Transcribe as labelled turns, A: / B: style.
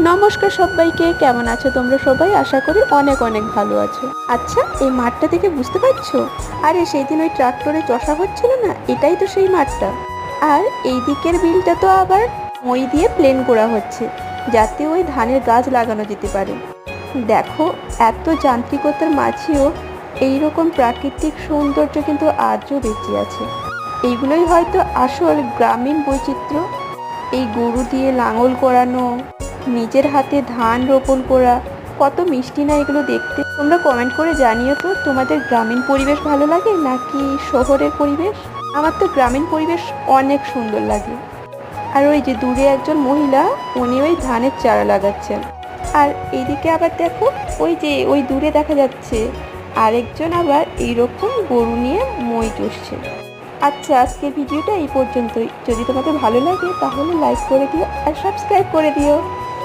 A: নমস্কার সবাইকে, কেমন আছো তোমরা সবাই? আশা করি অনেক অনেক ভালো আছো। আচ্ছা, এই মাঠটা দেখে বুঝতে পারছো? আরে সেই দিন ওই ট্রাক্টরে চষা হচ্ছিল না, এটাই তো সেই মাঠটা। আর এই দিকের বিলটা তো আবার মই দিয়ে প্লেন করা হচ্ছে, যাতে ওই ধানের গাছ লাগানো যেতে পারে। দেখো, এত যান্ত্রিকতার মাঝেও এইরকম প্রাকৃতিক সৌন্দর্য কিন্তু আজও বেঁচে আছে। এইগুলোই হয়তো আসল গ্রামীণ বৈচিত্র্য। এই গরু দিয়ে লাঙল করানো, নিজের হাতে ধান রোপণ করা, কত মিষ্টি না এগুলো দেখতে। তোমরা কমেন্ট করে জানিও তো, তোমাদের গ্রামীণ পরিবেশ ভালো লাগে নাকি শহরের পরিবেশ? আমার তো গ্রামীণ পরিবেশ অনেক সুন্দর লাগে। আর ওই যে দূরে একজন মহিলা, উনি ওই ধানের চারা লাগাচ্ছেন। আর এইদিকে আবার দেখো, ওই যে ওই দূরে দেখা যাচ্ছে আরেকজন আবার এইরকম গরু নিয়ে মই চষছে। আচ্ছা, আজকের ভিডিওটা এই পর্যন্তই। যদি তোমাদের ভালো লাগে তাহলে লাইক করে দিও আর সাবস্ক্রাইব করে দিও।